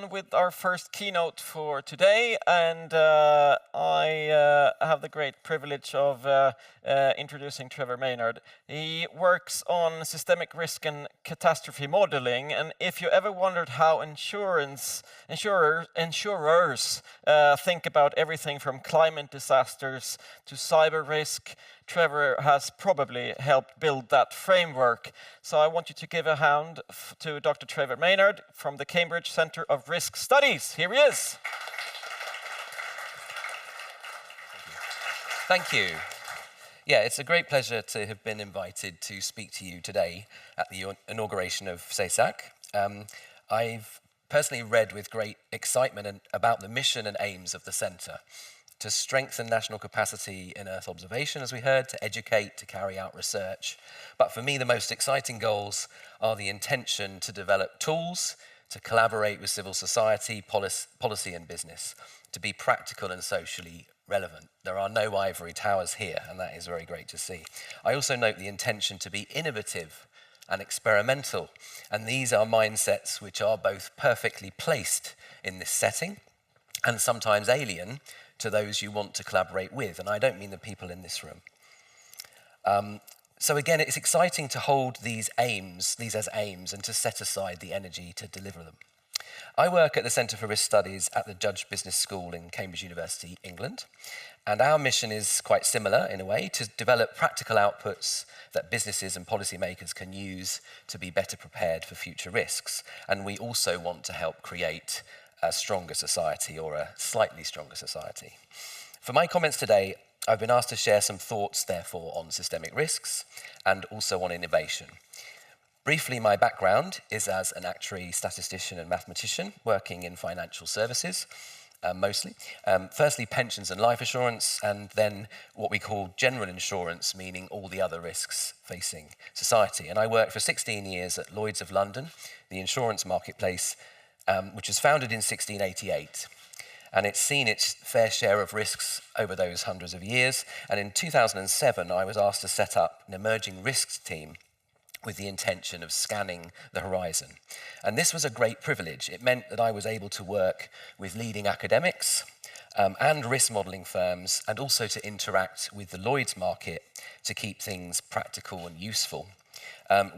on with our first keynote for today, and I have the great privilege of introducing Trevor Maynard. He works on systemic risk and catastrophe modeling, and if you ever wondered how insurers think about everything from climate disasters to cyber risk, Trevor has probably helped build that framework. So I want you to give a hand to Dr. Trevor Maynard from the Cambridge Center of Risk Studies. Here he is. Thank you. Yeah, it's a great pleasure to have been invited to speak to you today at the inauguration of SESAC. I've personally read with great excitement about the mission and aims of the centre: to strengthen national capacity in Earth observation, as we heard, to educate, to carry out research. But for me, the most exciting goals are the intention to develop tools, to collaborate with civil society, policy and business, to be practical and socially relevant. There are no ivory towers here, and that is very great to see. I also note the intention to be innovative and experimental, and these are mindsets which are both perfectly placed in this setting and sometimes alien to those you want to collaborate with, and I don't mean the people in this room. So again, it's exciting to hold these as aims, and to set aside the energy to deliver them. I work at the Centre for Risk Studies at the Judge Business School in Cambridge University, England, and our mission is quite similar in a way: to develop practical outputs that businesses and policymakers can use to be better prepared for future risks. And we also want to help create a stronger society, or a slightly stronger society. For my comments today, I've been asked to share some thoughts, therefore, on systemic risks and also on innovation. Briefly, my background is as an actuary, statistician and mathematician working in financial services, mostly. Firstly, pensions and life assurance, and then what we call general insurance, meaning all the other risks facing society. And I worked for 16 years at Lloyd's of London, the insurance marketplace, which was founded in 1688. And it's seen its fair share of risks over those hundreds of years. And in 2007, I was asked to set up an emerging risks team with the intention of scanning the horizon. And this was a great privilege. It meant that I was able to work with leading academics and risk modelling firms, and also to interact with the Lloyd's market to keep things practical and useful.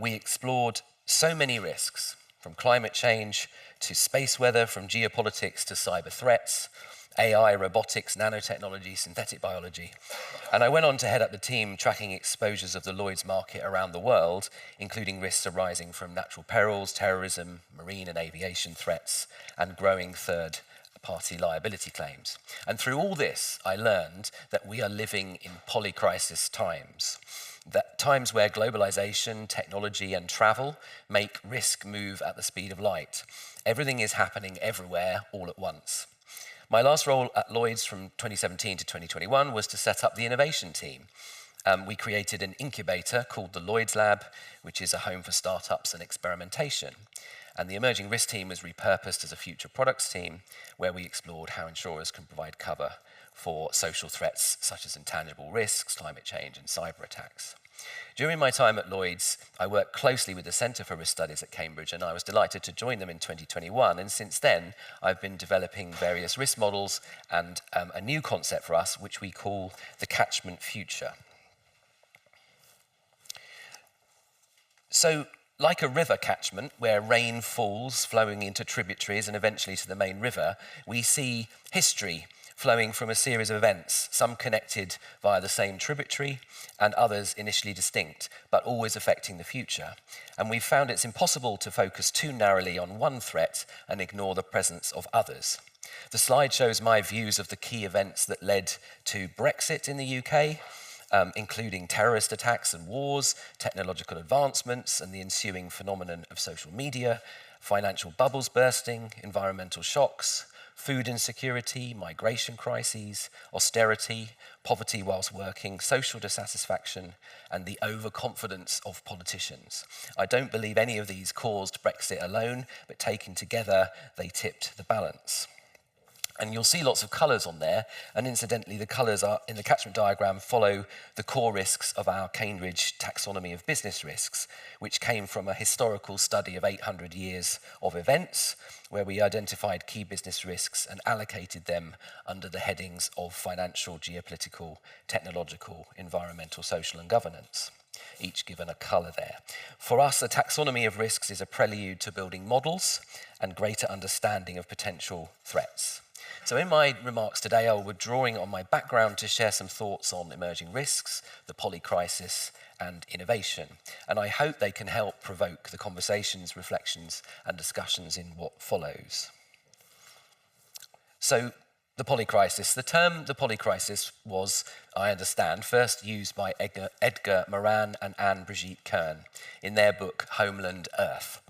We explored so many risks, from climate change to space weather, from geopolitics to cyber threats, AI, robotics, nanotechnology, synthetic biology. And I went on to head up the team tracking exposures of the Lloyd's market around the world, including risks arising from natural perils, terrorism, marine and aviation threats, and growing third-party liability claims. And through all this, I learned that we are living in polycrisis times. That times where globalization, technology and travel make risk move at the speed of light. Everything is happening everywhere all at once. My last role at Lloyd's from 2017 to 2021 was to set up the innovation team. We created an incubator called the Lloyd's Lab, which is a home for startups and experimentation. And the emerging risk team was repurposed as a future products team, where we explored how insurers can provide cover for social threats such as intangible risks, climate change and cyber attacks. During my time at Lloyd's, I worked closely with the Centre for Risk Studies at Cambridge, and I was delighted to join them in 2021. And since then, I've been developing various risk models and a new concept for us, which we call the catchment future. So, like a river catchment, where rain falls flowing into tributaries and eventually to the main river, we see history flowing from a series of events, some connected via the same tributary and others initially distinct, but always affecting the future. And we've found it's impossible to focus too narrowly on one threat and ignore the presence of others. The slide shows my views of the key events that led to Brexit in the UK, including terrorist attacks and wars, technological advancements and the ensuing phenomenon of social media, financial bubbles bursting, environmental shocks, food insecurity, migration crises, austerity, poverty whilst working, social dissatisfaction, and the overconfidence of politicians. I don't believe any of these caused Brexit alone, but taken together, they tipped the balance. And you'll see lots of colours on there, and incidentally the colours are in the catchment diagram follow the core risks of our Cambridge taxonomy of business risks, which came from a historical study of 800 years of events, where we identified key business risks and allocated them under the headings of financial, geopolitical, technological, environmental, social and governance, each given a colour there. For us, a taxonomy of risks is a prelude to building models and greater understanding of potential threats. So in my remarks today, I will be drawing on my background to share some thoughts on emerging risks, the polycrisis, and innovation. And I hope they can help provoke the conversations, reflections, and discussions in what follows. So the polycrisis. The term the polycrisis was, I understand, first used by Edgar Morin and Anne Brigitte Kern in their book Homeland Earth.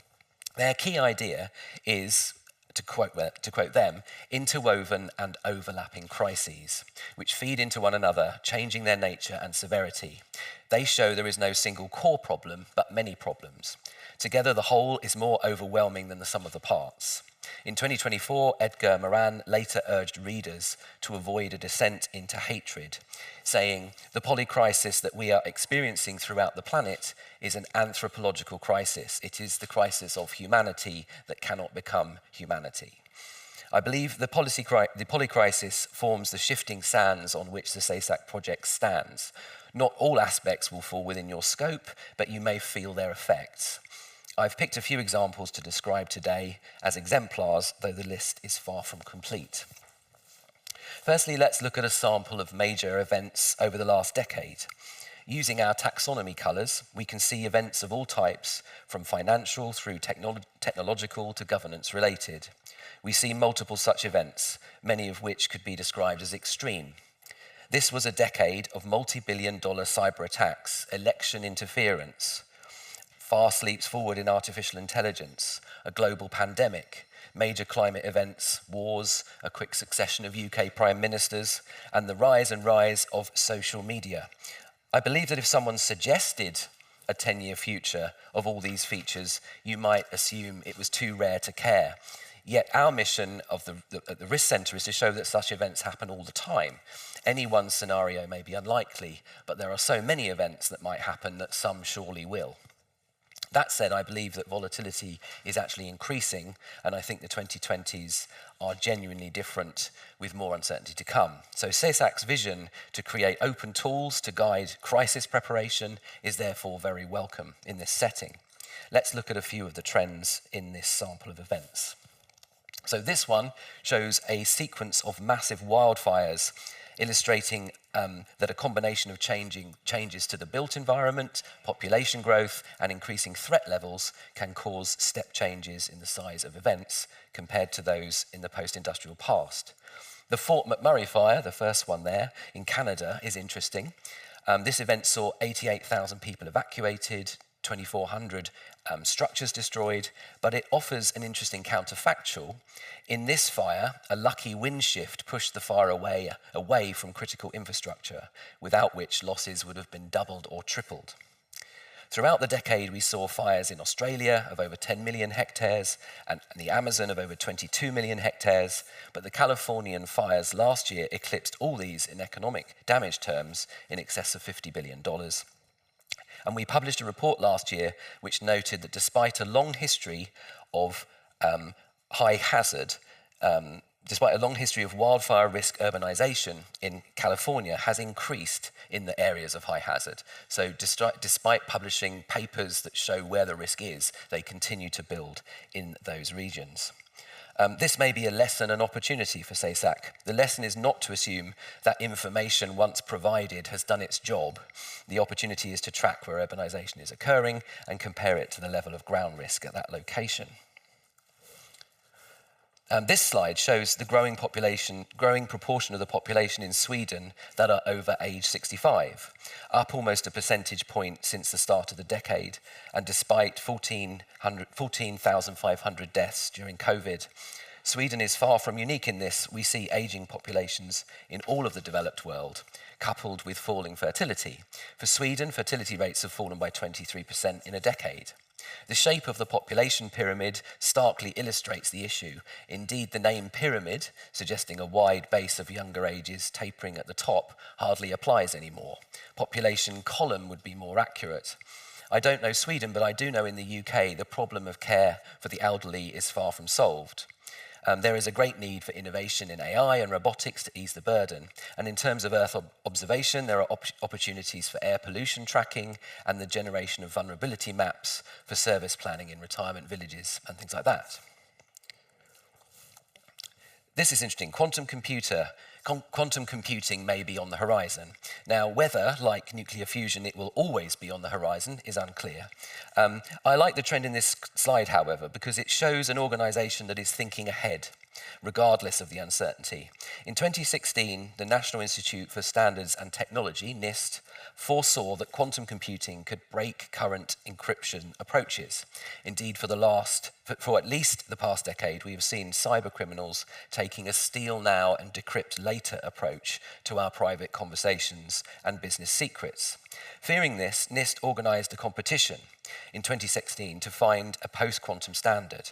Their key idea is, to quote them, interwoven and overlapping crises, which feed into one another, changing their nature and severity. They show there is no single core problem, but many problems. Together, the whole is more overwhelming than the sum of the parts. In 2024, Edgar Morin later urged readers to avoid a descent into hatred, saying, "The polycrisis that we are experiencing throughout the planet is an anthropological crisis. It is the crisis of humanity that cannot become humanity." I believe the polycrisis forms the shifting sands on which the SESAC project stands. Not all aspects will fall within your scope, but you may feel their effects. I've picked a few examples to describe today as exemplars, though the list is far from complete. Firstly, let's look at a sample of major events over the last decade. Using our taxonomy colours, we can see events of all types, from financial through technological to governance related. We see multiple such events, many of which could be described as extreme. This was a decade of multi-billion-dollar cyber attacks, election interference, fast leaps forward in artificial intelligence, a global pandemic, major climate events, wars, a quick succession of UK prime ministers, and the rise of social media. I believe that if someone suggested a 10-year future of all these features, you might assume it was too rare to care. Yet our mission of the Risk Centre is to show that such events happen all the time. Any one scenario may be unlikely, but there are so many events that might happen that some surely will. That said, I believe that volatility is actually increasing, and I think the 2020s are genuinely different with more uncertainty to come. So SESAC's vision to create open tools to guide crisis preparation is therefore very welcome in this setting. Let's look at a few of the trends in this sample of events. So this one shows a sequence of massive wildfires illustrating that a combination of changes to the built environment, population growth, and increasing threat levels can cause step changes in the size of events compared to those in the post-industrial past. The Fort McMurray fire, the first one there, in Canada, is interesting. This event saw 88,000 people evacuated, 2,400 structures destroyed, but it offers an interesting counterfactual. In this fire, a lucky wind shift pushed the fire away from critical infrastructure, without which losses would have been doubled or tripled. Throughout the decade, we saw fires in Australia of over 10 million hectares and the Amazon of over 22 million hectares, but the Californian fires last year eclipsed all these in economic damage terms in excess of $50 billion. And we published a report last year which noted that despite a long history of despite a long history of wildfire risk urbanization in California has increased in the areas of high hazard. So despite publishing papers that show where the risk is, they continue to build in those regions. This may be a lesson and opportunity for SESAC. The lesson is not to assume that information once provided has done its job. The opportunity is to track where urbanization is occurring and compare it to the level of ground risk at that location. This slide shows the growing proportion of the population in Sweden that are over age 65, up almost a percentage point since the start of the decade, and despite 14,500 deaths during COVID. Sweden is far from unique in this. We see aging populations in all of the developed world, coupled with falling fertility. For Sweden, fertility rates have fallen by 23% in a decade. The shape of the population pyramid starkly illustrates the issue. Indeed, the name pyramid, suggesting a wide base of younger ages tapering at the top, hardly applies anymore. Population column would be more accurate. I don't know Sweden, but I do know in the UK the problem of care for the elderly is far from solved. There is a great need for innovation in AI and robotics to ease the burden. And in terms of Earth observation, there are opportunities for air pollution tracking and the generation of vulnerability maps for service planning in retirement villages and things like that. This is interesting. Quantum computing may be on the horizon. Now, whether, like nuclear fusion, it will always be on the horizon is unclear. I like the trend in this slide, however, because it shows an organisation that is thinking ahead, regardless of the uncertainty. In 2016, the National Institute for Standards and Technology, NIST, foresaw that quantum computing could break current encryption approaches. Indeed, for at least the past decade, we have seen cyber criminals taking a steal now and decrypt later approach to our private conversations and business secrets. Fearing this, NIST organised a competition in 2016 to find a post-quantum standard.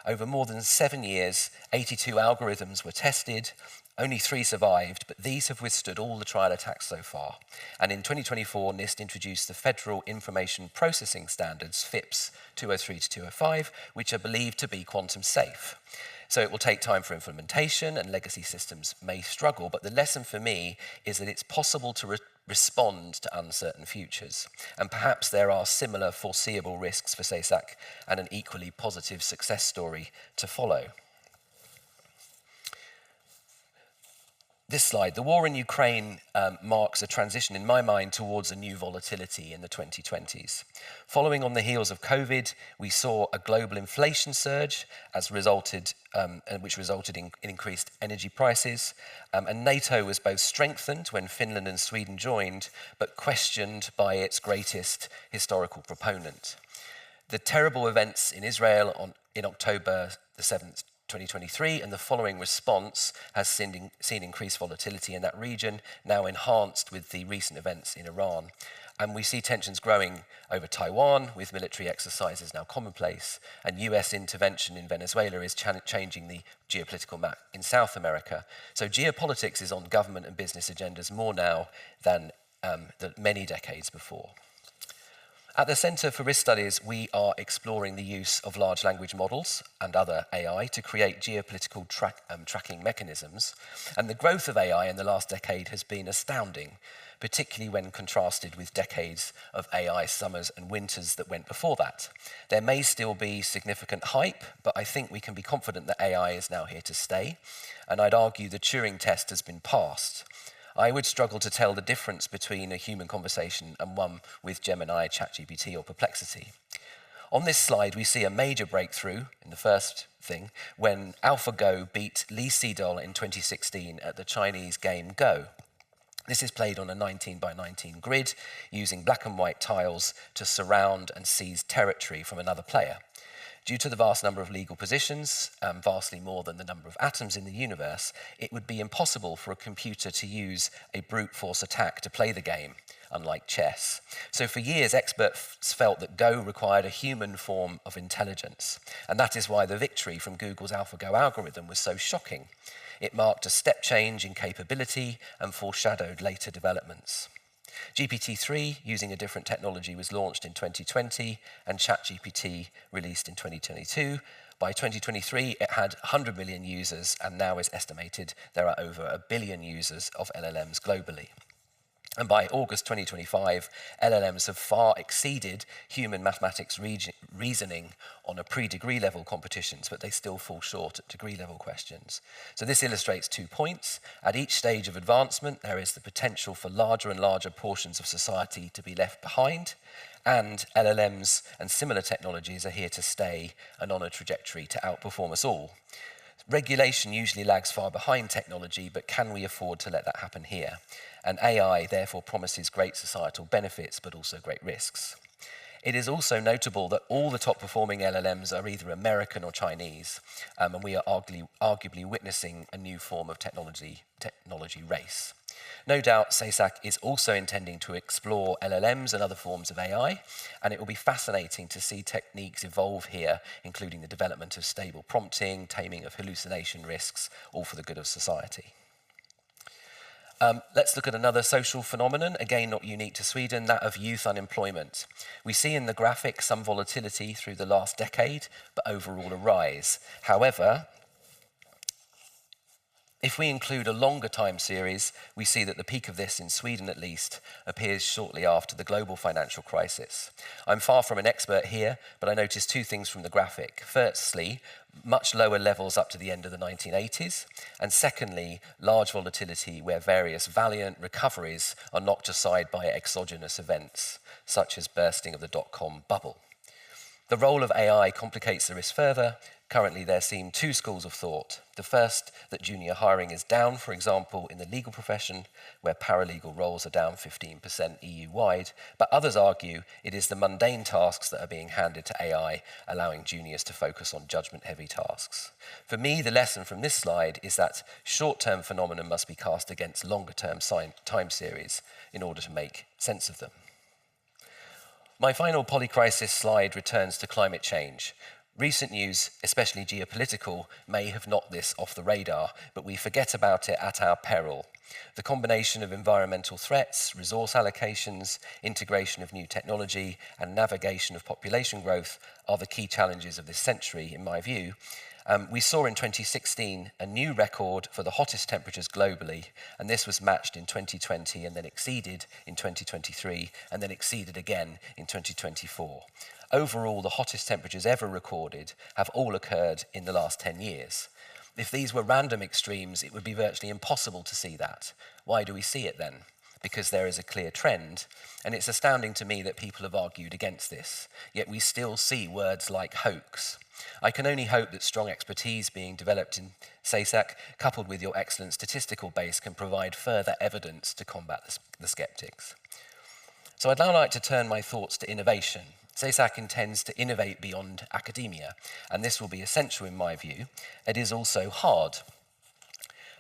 Over more than 7 years, 82 algorithms were tested. Only 3 survived, but these have withstood all the trial attacks so far. And in 2024, NIST introduced the Federal Information Processing Standards, FIPS 203 to 205, which are believed to be quantum safe. So it will take time for implementation, and legacy systems may struggle, but the lesson for me is that it's possible to respond to uncertain futures. And perhaps there are similar foreseeable risks for SESAC and an equally positive success story to follow. This slide, the war in Ukraine marks a transition in my mind towards a new volatility in the 2020s. Following on the heels of COVID, we saw a global inflation surge which resulted in increased energy prices. And NATO was both strengthened when Finland and Sweden joined, but questioned by its greatest historical proponent. The terrible events in Israel in October the 7th, 2023, and the following response has seen increased volatility in that region, now enhanced with the recent events in Iran. And we see tensions growing over Taiwan, with military exercises now commonplace, and US intervention in Venezuela is changing the geopolitical map in South America. So geopolitics is on government and business agendas more now than many decades before. At the Centre for Risk Studies, we are exploring the use of large language models and other AI to create geopolitical tracking mechanisms. And the growth of AI in the last decade has been astounding, particularly when contrasted with decades of AI summers and winters that went before that. There may still be significant hype, but I think we can be confident that AI is now here to stay. And I'd argue the Turing test has been passed. I would struggle to tell the difference between a human conversation and one with Gemini, ChatGPT, or Perplexity. On this slide, we see a major breakthrough in the first thing when AlphaGo beat Lee Sedol in 2016 at the Chinese game Go. This is played on a 19 by 19 grid using black and white tiles to surround and seize territory from another player. Due to the vast number of legal positions, vastly more than the number of atoms in the universe, it would be impossible for a computer to use a brute force attack to play the game, unlike chess. So for years, experts felt that Go required a human form of intelligence. And that is why the victory from Google's AlphaGo algorithm was so shocking. It marked a step change in capability and foreshadowed later developments. GPT-3, using a different technology, was launched in 2020, and ChatGPT released in 2022. By 2023, it had 100 million users, and now is estimated there are over 1 billion users of LLMs globally. And by August 2025, LLMs have far exceeded human mathematics reasoning on a pre-degree level competitions, but they still fall short at degree level questions. So this illustrates 2 points. At each stage of advancement, there is the potential for larger and larger portions of society to be left behind, and LLMs and similar technologies are here to stay and on a trajectory to outperform us all. Regulation usually lags far behind technology, but can we afford to let that happen here? And AI therefore promises great societal benefits, but also great risks. It is also notable that all the top-performing LLMs are either American or Chinese, and we are arguably witnessing a new form of technology race. No doubt, SESAC is also intending to explore LLMs and other forms of AI, and it will be fascinating to see techniques evolve here, including the development of stable prompting, taming of hallucination risks, all for the good of society. Let's look at another social phenomenon, again not unique to Sweden, that of youth unemployment. We see in the graphic some volatility through the last decade, but overall a rise. However, if we include a longer time series, we see that the peak of this, in Sweden at least, appears shortly after the global financial crisis. I'm far from an expert here, but I noticed two things from the graphic. Firstly, much lower levels up to the end of the 1980s, and secondly, large volatility where various valiant recoveries are knocked aside by exogenous events, such as bursting of the dot-com bubble. The role of AI complicates the risk further. Currently, there seem two schools of thought. The first, that junior hiring is down, for example, in the legal profession, where paralegal roles are down 15% EU-wide, but others argue it is the mundane tasks that are being handed to AI, allowing juniors to focus on judgment-heavy tasks. For me, the lesson from this slide is that short-term phenomena must be cast against longer-term time series in order to make sense of them. My final polycrisis slide returns to climate change. Recent news, especially geopolitical, may have knocked this off the radar, but we forget about it at our peril. The combination of environmental threats, resource allocations, integration of new technology, and navigation of population growth are the key challenges of this century, in my view. We saw in 2016 a new record for the hottest temperatures globally, and this was matched in 2020 and then exceeded in 2023 and then exceeded again in 2024. Overall, the hottest temperatures ever recorded have all occurred in the last 10 years. If these were random extremes, it would be virtually impossible to see that. Why do we see it then? Because there is a clear trend, and it's astounding to me that people have argued against this, yet we still see words like hoax. I can only hope that strong expertise being developed in SESAC, coupled with your excellent statistical base, can provide further evidence to combat the skeptics. So I'd now like to turn my thoughts to innovation. SESAC intends to innovate beyond academia, and this will be essential in my view. It is also hard.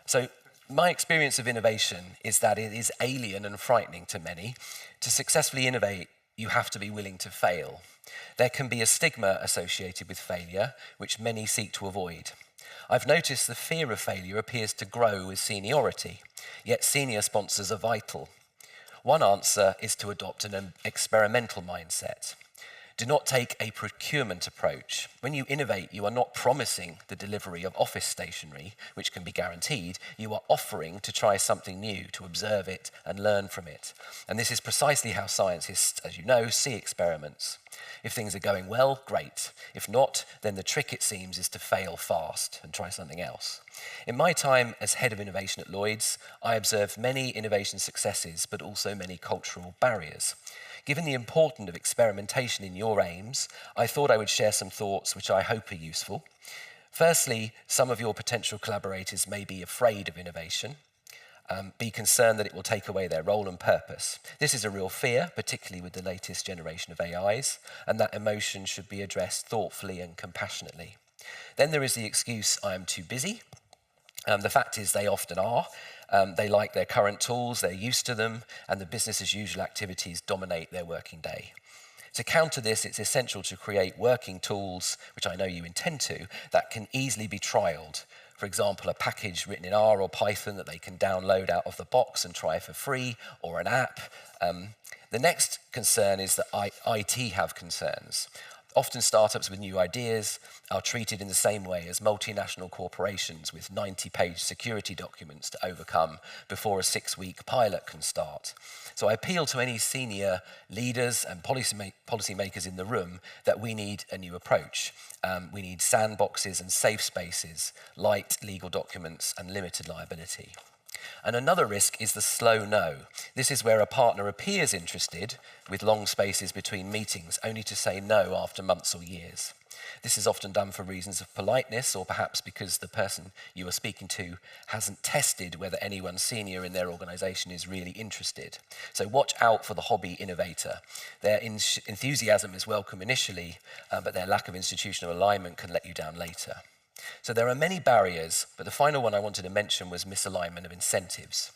So my experience of innovation is that it is alien and frightening to many. To successfully innovate, you have to be willing to fail. There can be a stigma associated with failure, which many seek to avoid. I've noticed the fear of failure appears to grow with seniority, yet senior sponsors are vital. One answer is to adopt an experimental mindset. Do not take a procurement approach. When you innovate, you are not promising the delivery of office stationery, which can be guaranteed. You are offering to try something new, to observe it and learn from it. And this is precisely how scientists, as you know, see experiments. If things are going well, great. If not, then the trick, it seems, is to fail fast and try something else. In my time as head of innovation at Lloyds, I observed many innovation successes, but also many cultural barriers. Given the importance of experimentation in your aims, I thought I would share some thoughts which I hope are useful. Firstly, some of your potential collaborators may be afraid of innovation, be concerned that it will take away their role and purpose. This is a real fear, particularly with the latest generation of AIs, and that emotion should be addressed thoughtfully and compassionately. Then there is the excuse, I am too busy. The fact is they often are. They like their current tools, they're used to them, and the business as usual activities dominate their working day. To counter this, it's essential to create working tools, which I know you intend to, that can easily be trialed. For example, a package written in R or Python that they can download out of the box and try for free, or an app. The next concern is that IT have concerns. Often startups with new ideas are treated in the same way as multinational corporations with 90-page security documents to overcome before a 6-week pilot can start. So I appeal to any senior leaders and policymakers in the room that we need a new approach. We need sandboxes and safe spaces, light legal documents and limited liability. And another risk is the slow no. This is where a partner appears interested with long spaces between meetings, only to say no after months or years. This is often done for reasons of politeness, or perhaps because the person you are speaking to hasn't tested whether anyone senior in their organisation is really interested. So watch out for the hobby innovator. Their enthusiasm is welcome initially, but their lack of institutional alignment can let you down later. So there are many barriers, but the final one I wanted to mention was misalignment of incentives.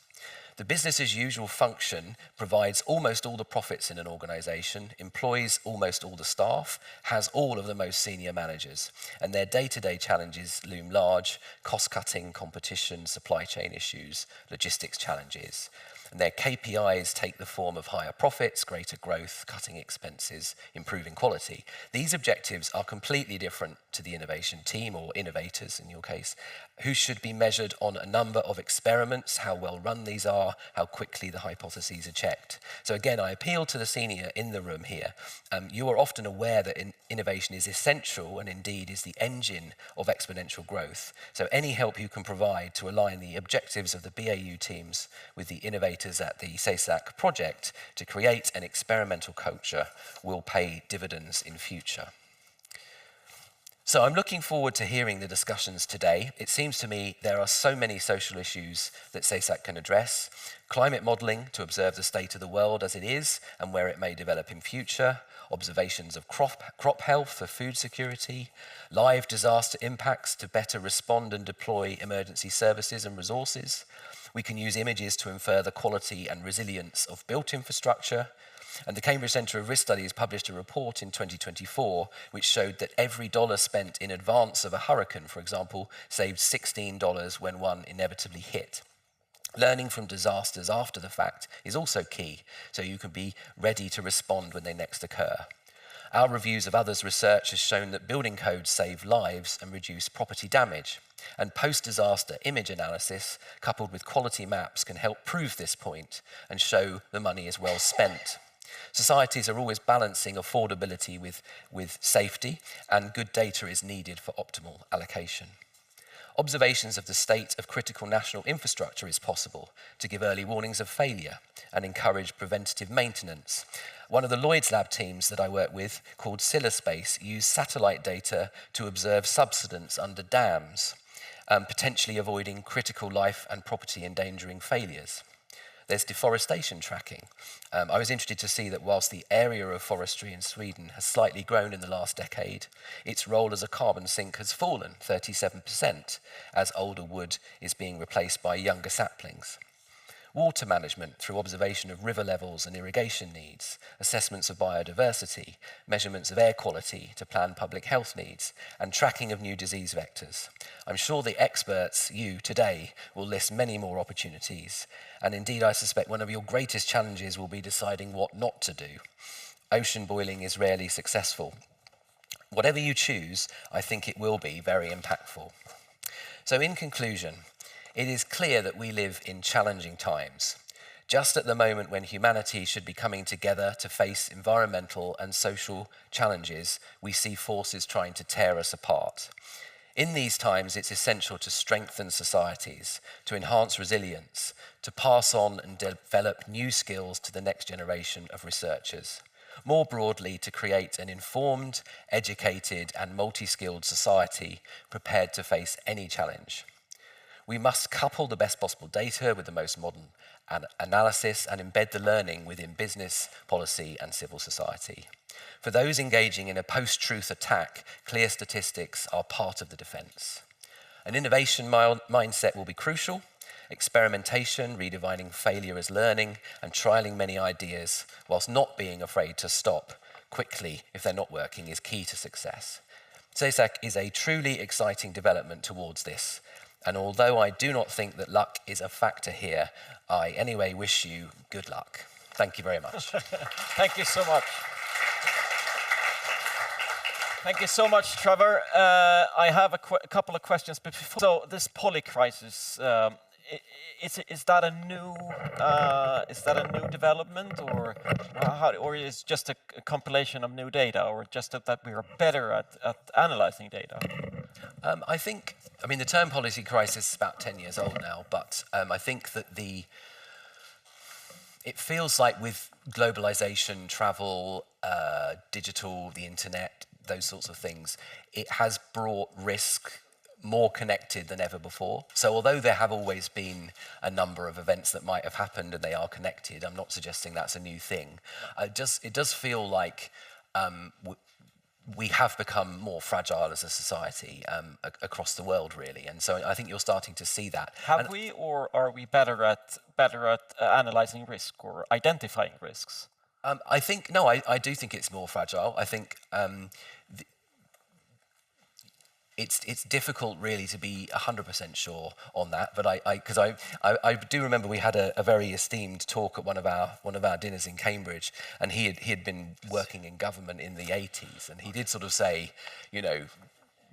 The business as usual function provides almost all the profits in an organisation, employs almost all the staff, has all of the most senior managers, and their day-to-day challenges loom large: cost-cutting, competition, supply chain issues, logistics challenges. And their KPIs take the form of higher profits, greater growth, cutting expenses, improving quality. These objectives are completely different to the innovation team, or innovators in your case, who should be measured on a number of experiments, how well run these are, how quickly the hypotheses are checked. So again, I appeal to the senior in the room here. You are often aware that innovation is essential and indeed is the engine of exponential growth. So any help you can provide to align the objectives of the BAU teams with the innovators at the SESAC project to create an experimental culture will pay dividends in future. So I'm looking forward to hearing the discussions today. It seems to me there are so many social issues that SESAC can address. Climate modelling to observe the state of the world as it is and where it may develop in future. Observations of crop health for food security. Live disaster impacts to better respond and deploy emergency services and resources. We can use images to infer the quality and resilience of built infrastructure. And the Cambridge Centre of Risk Studies published a report in 2024 which showed that every dollar spent in advance of a hurricane, for example, saved $16 when one inevitably hit. Learning from disasters after the fact is also key, so you can be ready to respond when they next occur. Our reviews of others' research has shown that building codes save lives and reduce property damage. And post-disaster image analysis, coupled with quality maps, can help prove this point and show the money is well spent. Societies are always balancing affordability with safety, and good data is needed for optimal allocation. Observations of the state of critical national infrastructure is possible to give early warnings of failure and encourage preventative maintenance. One of the Lloyd's Lab teams that I work with, called Sillaspace, used satellite data to observe subsidence under dams, potentially avoiding critical life and property endangering failures. There's deforestation tracking. I was interested to see that whilst the area of forestry in Sweden has slightly grown in the last decade, its role as a carbon sink has fallen 37% as older wood is being replaced by younger saplings. Water management through observation of river levels and irrigation needs, assessments of biodiversity, measurements of air quality to plan public health needs, and tracking of new disease vectors. I'm sure the experts, you today, will list many more opportunities, and indeed I suspect one of your greatest challenges will be deciding what not to do. Ocean boiling is rarely successful. Whatever you choose, I think it will be very impactful. So in conclusion, it is clear that we live in challenging times. Just at the moment when humanity should be coming together to face environmental and social challenges, we see forces trying to tear us apart. In these times, it's essential to strengthen societies, to enhance resilience, to pass on and develop new skills to the next generation of researchers. More broadly, to create an informed, educated, and multi-skilled society prepared to face any challenge. We must couple the best possible data with the most modern analysis and embed the learning within business, policy, and civil society. For those engaging in a post-truth attack, clear statistics are part of the defense. An innovation mindset will be crucial. Experimentation, redefining failure as learning, and trialing many ideas, whilst not being afraid to stop quickly if they're not working, is key to success. SESAC is a truly exciting development towards this. And although I do not think that luck is a factor here, I anyway wish you good luck. Thank you very much. Thank you so much. Thank you so much, Trevor. I have a couple of questions. But before, so this poly crisis, is that a new development, or is it just a compilation of new data, or just that we are better at analyzing data? I mean, the term policy crisis is about 10 years old now, but I think that it feels like with globalization, travel, digital, the internet, those sorts of things, it has brought risk more connected than ever before. So although there have always been a number of events that might have happened and they are connected, I'm not suggesting that's a new thing. It does feel like we have become more fragile as a society across the world, really. And so I think you're starting to see that. Have we, or are we better at analyzing risk or identifying risks? I think, no, I do think it's more fragile. I think it's difficult really to be 100% sure on that, but I do remember we had a very esteemed talk at one of our dinners in Cambridge, and he had been working in government in the 80s, and he did sort of say, you know,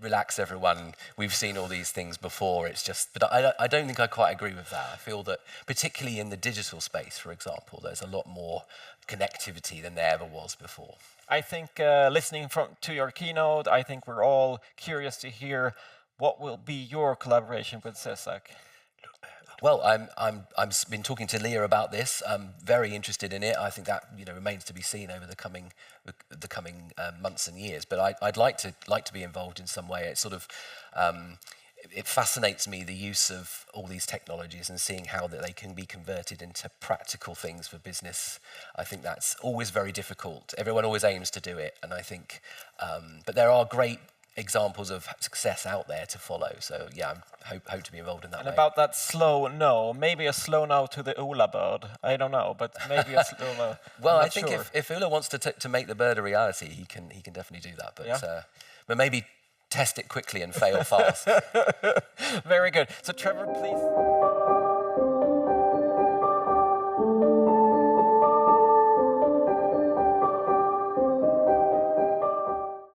relax everyone, we've seen all these things before, it's just, but I don't think I quite agree with that. I feel that particularly in the digital space, for example, there's a lot more connectivity than there ever was before. I think listening to your keynote, I think we're all curious to hear what will be your collaboration with SESAC. Well, I've been talking to Leah about this. I'm very interested in it. I think that remains to be seen over the coming months and years. But I'd like to be involved in some way. It's sort of it fascinates me, the use of all these technologies and seeing how that they can be converted into practical things for business. I think that's always very difficult. Everyone always aims to do it, and I think, but there are great examples of success out there to follow. So yeah, I hope to be involved in that. And about that slow no, maybe a slow no to the Ola bird. I don't know, but maybe a slow no. Well, I think if Ola wants to make the bird a reality, he can definitely do that. But yeah. But maybe test it quickly and fail fast. Very good. So Trevor, please.